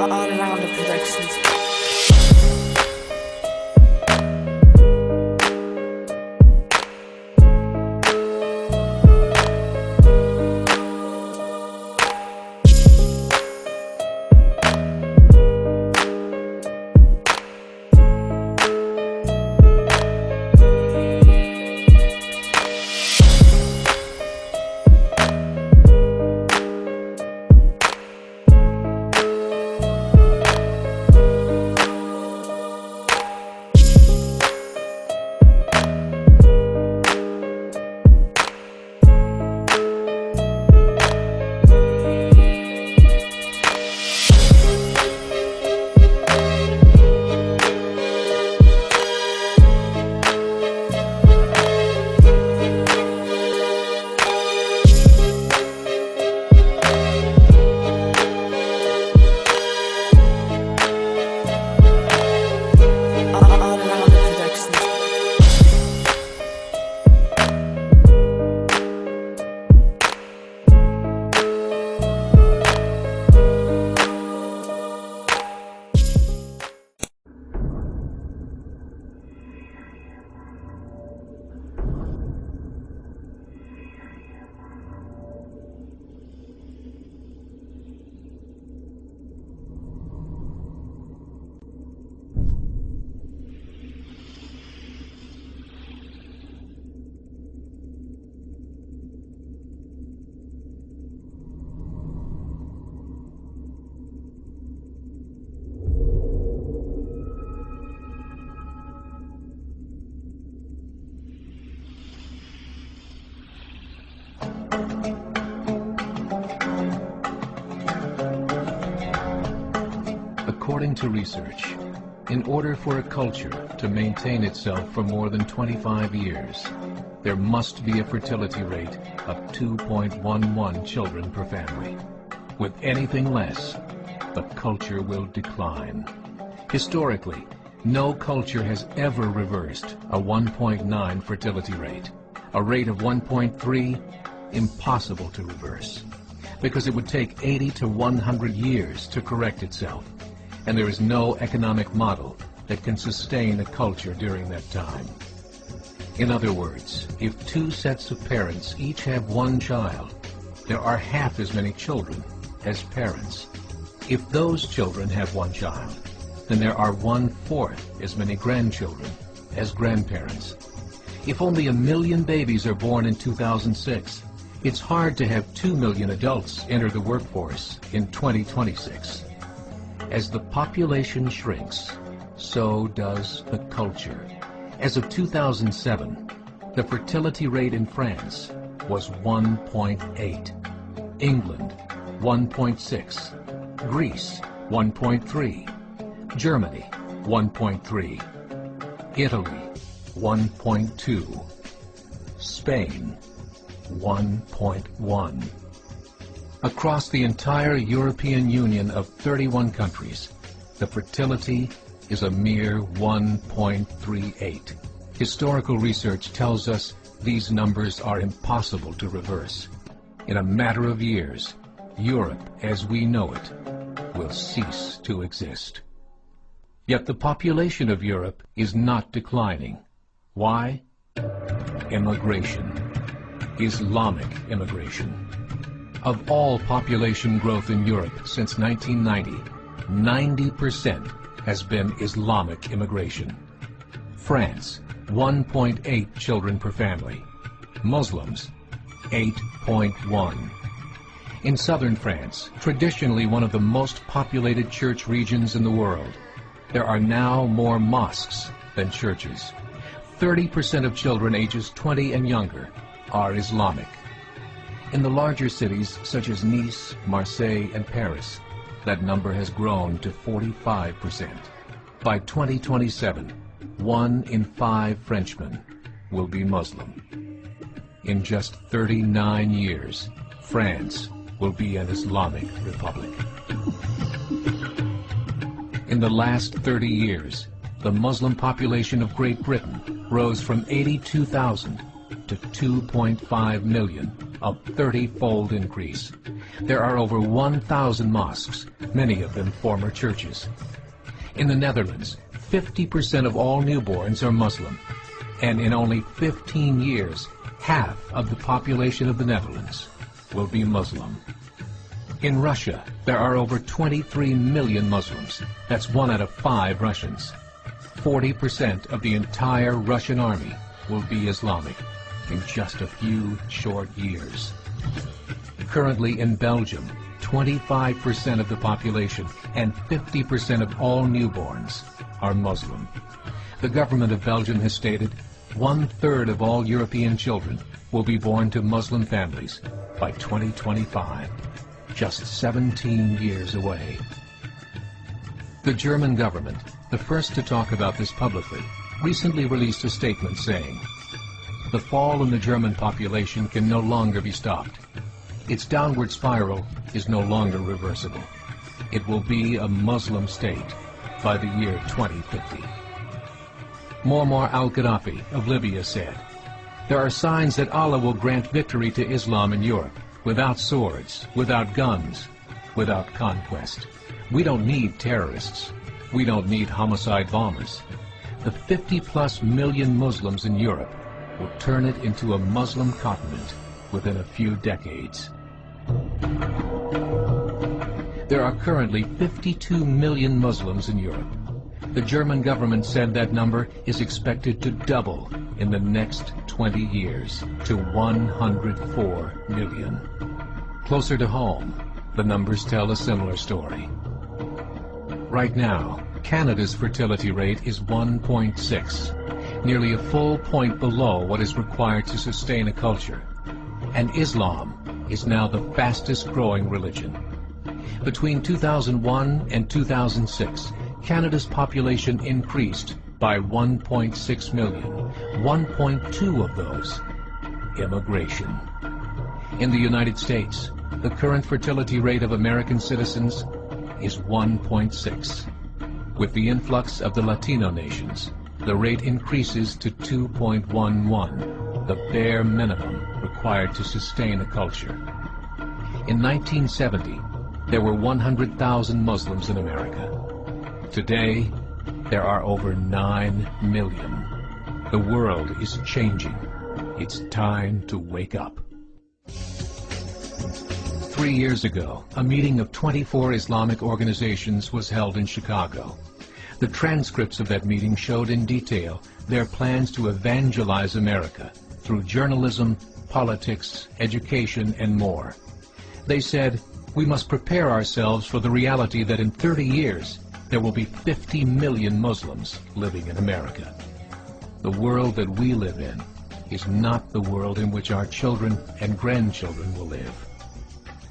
all around the productions. According to research, in order for a culture to maintain itself for more than 25 years, there must be a fertility rate of 2.11 children per family. With anything less, the culture will decline. Historically, no culture has ever reversed a 1.9 fertility rate. A rate of 1.3, impossible to reverse, because it would take 80 to 100 years to correct itself. And there is no economic model that can sustain a culture during that time. In other words, if two sets of parents each have one child, there are half as many children as parents. If those children have one child, then there are 1/4 as many grandchildren as grandparents. If only 1 million babies are born in 2006, it's hard to have 2 million adults enter the workforce in 2026. As the population shrinks, so does the culture. As of 2007, the fertility rate in France was 1.8, England 1.6, Greece 1.3, Germany 1.3, Italy 1.2, Spain 1.1. Across the entire European Union of 31 countries, the fertility is a mere 1.38. Historical research tells us these numbers are impossible to reverse. In a matter of years, Europe as we know it will cease to exist. Yet the population of Europe is not declining. Why? Immigration. Islamic immigration. Of all population growth in Europe since 1990, 90% has been Islamic immigration. France, 1.8 children per family. Muslims, 8.1. In southern France, traditionally one of the most populated church regions in the world, there are now more mosques than churches. 30% of children ages 20 and younger are Islamic. In the larger cities such as Nice, Marseille, and Paris, that number has grown to 45%. By 2027, 1 in 5 Frenchmen will be Muslim. In just 39 years, France will be an Islamic republic. In the last 30 years, the Muslim population of Great Britain rose from 82,000 to 2.5 million. a 30-fold increase. There are over 1,000 mosques, many of them former churches. In the Netherlands, 50% of all newborns are Muslim, and in only 15 years, half of the population of the Netherlands will be Muslim. In Russia, there are over 23 million Muslims. That's 1 out of 5 Russians. 40% of the entire Russian army will be Islamic in just a few short years. Currently in Belgium, 25% of the population and 50% of all newborns are Muslim. The government of Belgium has stated 1/3 of all European children will be born to Muslim families by 2025, just 17 years away. The German government, the first to talk about this publicly, recently released a statement saying, "The fall in the German population can no longer be stopped. Its downward spiral is no longer reversible. It will be a Muslim state by the year 2050. Muammar al-Gaddafi of Libya said, "There are signs that Allah will grant victory to Islam in Europe, without swords, without guns, without conquest. We don't need terrorists. We don't need homicide bombers. The 50+ million Muslims in Europe will turn it into a Muslim continent within a few decades." There are currently 52 million Muslims in Europe. The German government said that number is expected to double in the next 20 years to 104 million. Closer to home, the numbers tell a similar story. Right now, Canada's fertility rate is 1.6, nearly a full point below what is required to sustain a culture. And Islam is now the fastest growing religion. Between 2001 and 2006, Canada's population increased by 1.6 million, 1.2 of those immigration. In the United States, the current fertility rate of American citizens is 1.6. With the influx of the Latino nations, the rate increases to 2.11, the bare minimum required to sustain a culture. In 1970, there were 100,000 Muslims in America. Today, there are over 9 million. The world is changing. It's time to wake up. 3 years ago, a meeting of 24 Islamic organizations was held in Chicago. The transcripts of that meeting showed in detail their plans to evangelize America through journalism, politics, education, and more. They said, "We must prepare ourselves for the reality that in 30 years, there will be 50 million Muslims living in America. The world that we live in is not the world in which our children and grandchildren will live."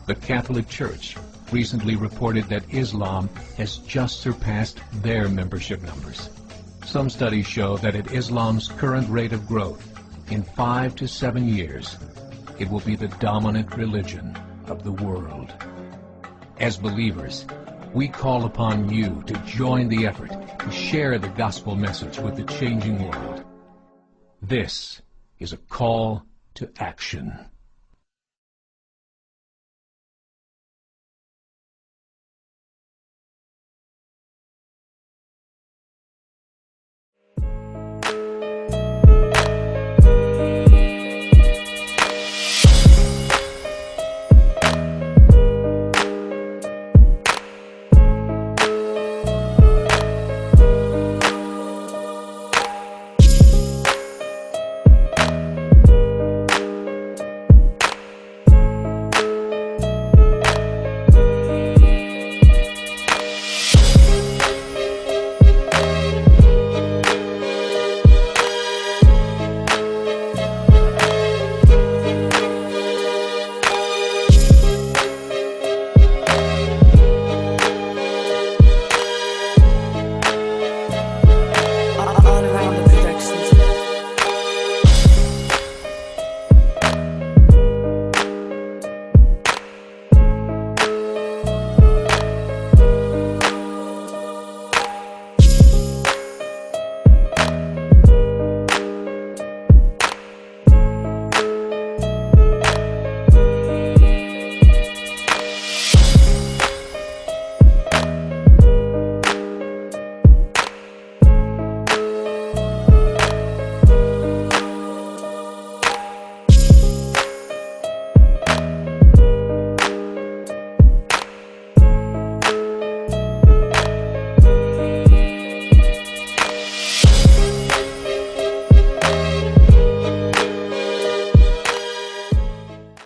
The Catholic Church recently reported that Islam has just surpassed their membership numbers. Some studies show that at Islam's current rate of growth, in 5 to 7 years, it will be the dominant religion of the world. As believers, we call upon you to join the effort to share the gospel message with the changing world. This is a call to action.